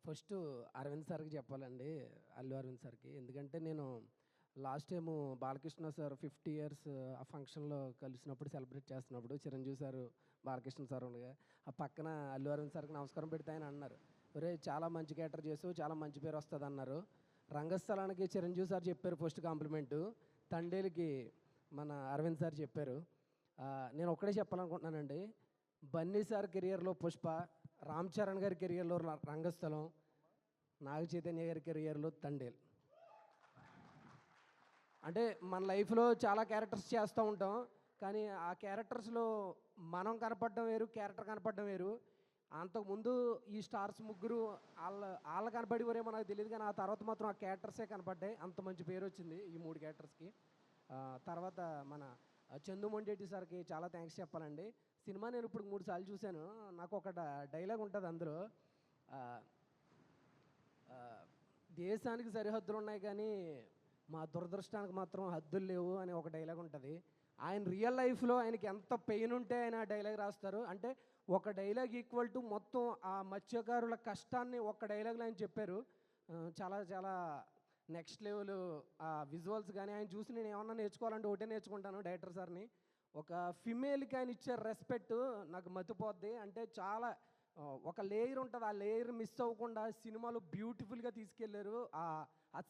First Arvind సార్‌కి చెప్పాలండి. అల్లు అరవింద్ సార్‌కి. ఎందుకంటే నేను last time Balakrishna sir 50 years ఆ ఫంక్షన్‌లో కలిసినప్పుడు సెలబ్రేట్ చేస్తున్నప్పుడు చిరంజీవి సారు, బాలకృష్ణ సార్ ఉండగా ఆ పక్కన అల్లు అరవింద్ సార్‌కి నమస్కారం పెడితే ఆయన అన్నారు, "ఒరేయ్! చాలా మంచి క్యారెక్టర్ చేసావు. చాలా మంచి పేరు వస్తదన్నారు." రంగస్థలానికి చిరంజీవి సార్ చెప్పారు ఫస్ట్ కాంప్లిమెంటు. తండేలుకి మన అరవింద్ సార్ చెప్పారు. నేను ఒక్కటే చెప్పాలనుకుంటున్నానండి. బన్నీ సార్ కెరియర్‌లో 'పుష్ప', రామ్ చరణ్ గారి కెరియర్‌లో 'రంగస్థలం', నాగ చైతన్య గారి కెరియర్‌లో 'తండేల్'. అంటే మన లైఫ్‌లో చాలా క్యారెక్టర్స్ చేస్తూ ఉంటాం. కానీ ఆ క్యారెక్టర్స్‌లో మనం కనపడడం వేరు, క్యారెక్టర్ కనపడడం వేరు. అంతకుముందు ఈ స్టార్స్ ముగ్గురు ఆళ్ళు కనపడేవారేమో నాకు తెలీదు కానీ, ఆ తర్వాత మాత్రం ఆ క్యారెక్టర్సే కనపడ్డాయి. అంత మంచి పేరొచ్చింది ఈ 3 క్యారెక్టర్స్‌కి. తర్వాత మన చందు మొండేటి సార్‌కి చాలా థ్యాంక్స్ చెప్పాలండి. సినిమా నేను ఇప్పుడు 3 సార్లు చూశాను. నాకు ఒక డైలాగ్ ఉంటది అందులో. ఆహ్, ఆహ్, దేశానికి సరిహద్దులు ఉన్నాయి కానీ, మా దురదృష్టానికి మాత్రం హద్దులు లేవు అని ఒక డైలాగ్ ఉంటది. ఆయన రియల్ లైఫ్‌లో ఆయనకి ఎంత పెయిన్ ఉంటే ఆయన ఆ డైలాగ్ రాస్తారు. అంటే ఒక డైలాగ్ ఈక్వల్ టు మొత్తం ఆ మత్స్యకారుల కష్టాన్ని ఒక్క డైలాగ్‌లో ఆయన చెప్పారు. చాలా చాలా నెక్స్ట్ లెవెల్ విజువల్స్ గానీ, ఆయన చూసి నేను ఏమన్నా నేర్చుకోవాలంటే ఒకటే నేర్చుకుంటాను డైరెక్టర్ సార్‌ని. ఒక ఫిమేల్‌కి ఆయన ఇచ్చే రెస్పెక్ట్ నాకు మతిపోద్ది. అంటే చాలా ఒక లేయర్ ఉంటది. ఆ లేయర్ మిస్ అవ్వకుండా సినిమాలో బ్యూటిఫుల్‌గా తీసుకెళ్లారు. ఆ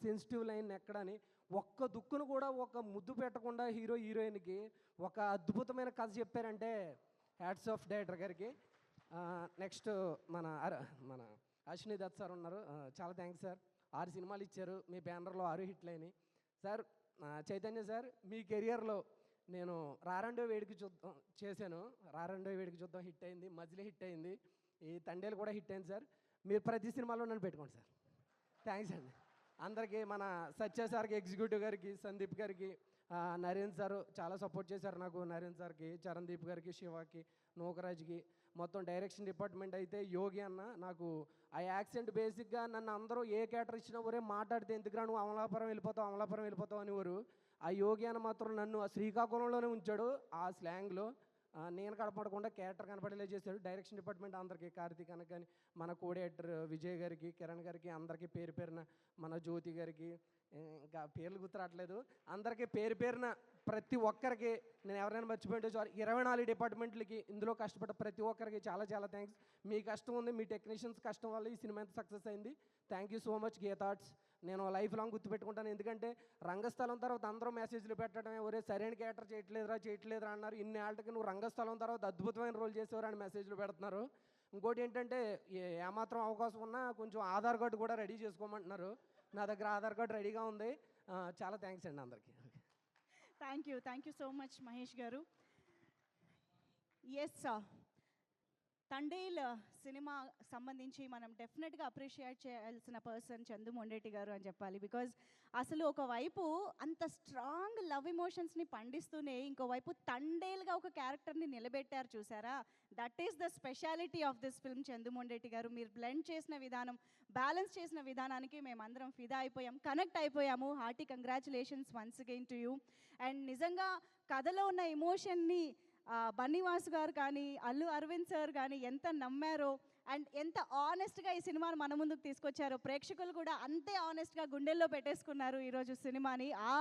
సెన్సిటివ్ లైన్ ఎక్కడని. ఒక్క దుక్కును కూడా ఒక ముద్దు పెట్టకుండా హీరో, హీరోయిన్‌కి ఒక అద్భుతమైన కథ చెప్పారంటే హ్యాట్స్ ఆఫ్ డైరెక్టర్ గారికి. నెక్స్ట్ మన మన అశ్విని దత్ సార్ ఉన్నారు. చాలా థ్యాంక్స్ సార్. 6 సినిమాలు ఇచ్చారు. మీ బ్యానర్‌లో 6 హిట్లయినాయి. సార్ చైతన్య సార్ మీ కెరియర్‌లో నేను 'రారండో వేడుక చూద్దాం' చేశాను. 'రారండో వేడుక చూద్దాం' హిట్ అయింది. 'మజిలీ' హిట్ అయింది. ఈ 'తండేలు' కూడా హిట్ అయింది సార్. మీరు ప్రతి సినిమాలో నన్ను పెట్టుకోండి సార్. థ్యాంక్స్ అండి. అందరికీ మన సత్య సార్‌కి, ఎగ్జిక్యూటివ్ గారికి, సందీప్ గారికి, నరేన్ సారు చాలా సపోర్ట్ చేశారు నాకు. నరేన్ సార్‌కి, చరణ్‌దీప్ గారికి, శివకి, నూకరాజ్‌కి, మొత్తం డైరెక్షన్ డిపార్ట్మెంట్ అయితే యోగి అన్న నాకు ఆ యాక్సెంట్ బేసిక్‌గా నన్ను అందరూ ఏ క్యారెక్టర్ ఇచ్చినా ఒరేయ్ మాట్లాడితే ఎందుకురా నువ్వు అమలాపురం వెళ్ళిపోతావు, అమలాపురం వెళ్ళిపోతావు అనేవారు. ఆ యోగి అన్న మాత్రం నన్ను ఆ శ్రీకాకుళంలోనే ఉంచాడు ఆ స్లాంగ్‌లో. నేను కనపడకుండా క్యారెక్టర్ కనపడేలా చేశాడు. డైరెక్షన్ డిపార్ట్మెంట్ అందరికీ, కార్తీక్ అన్నకి కానీ, మన కోఆర్డినేటర్ విజయ్ గారికి, కిరణ్ గారికి, అందరికీ పేరు పేరున, మన జ్యోతి గారికి, ఇంకా పేర్లు గుర్తురాట్లేదు. అందరికీ పేరు పేరున ప్రతి ఒక్కరికి నేను ఎవరైనా మర్చిపోయింటే సారీ. 24 డిపార్ట్మెంట్లకి ఇందులో కష్టపడ్డ ప్రతి ఒక్కరికి చాలా చాలా థ్యాంక్స్. మీ కష్టం ఉంది, మీ టెక్నీషియన్స్ కష్టం వల్ల ఈ సినిమా ఎంత సక్సెస్ అయింది. Thank you so much Geetha Arts. నేను లైఫ్ లాంగ్ గుర్తుపెట్టుకుంటాను. ఎందుకంటే రంగస్థలం తర్వాత అందరూ మెసేజ్లు పెట్టడమే, ఒరే సరైన క్యారెక్టర్ చేయట్లేదురా అన్నారు. ఇన్నేళ్ళకి నువ్వు రంగస్థలం తర్వాత అద్భుతమైన రోల్ చేసేవారు అని మెసేజ్లు పెడుతున్నారు. ఇంకోటి ఏంటంటే ఏమాత్రం అవకాశం ఉన్నా కొంచెం ఆధార్ కార్డు కూడా రెడీ చేసుకోమంటున్నారు. నా దగ్గర ఆధార్ కార్డు రెడీగా ఉంది. చాలా థ్యాంక్స్ అండి అందరికీ. Thank you so much Mahesh గారు. ఎస్ తండేల్ సినిమా సంబంధించి మనం డెఫినెట్గా అప్రిషియేట్ చేయాల్సిన పర్సన్ చందు మొండేటి గారు అని చెప్పాలి. బికాజ్ అసలు ఒకవైపు అంత స్ట్రాంగ్ లవ్ ఎమోషన్స్ని పండిస్తూనే ఇంకోవైపు తండేల్గా ఒక క్యారెక్టర్ని నిలబెట్టారు చూసారా. That is the speciality of this film. Chandu Mondeti గారు మీరు బ్లెండ్ చేసిన విధానం, బ్యాలెన్స్ చేసిన విధానానికి మేమందరం ఫిదా అయిపోయాం, కనెక్ట్ అయిపోయాము. Hearty congratulations once again to you. And నిజంగా కథలో ఉన్న ఎమోషన్ని బన్నీవాసు గారు కానీ, అల్లు అరవింద్ సార్ కానీ ఎంత నమ్మారో అండ్ ఎంత ఆనెస్ట్గా ఈ సినిమాను మన ముందుకు తీసుకొచ్చారో, ప్రేక్షకులు కూడా అంతే ఆనెస్ట్గా గుండెల్లో పెట్టేసుకున్నారు ఈరోజు సినిమాని. ఆ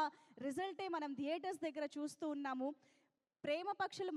రిజల్టే మనం థియేటర్స్ దగ్గర చూస్తూ ఉన్నాము. ప్రేమ పక్షులు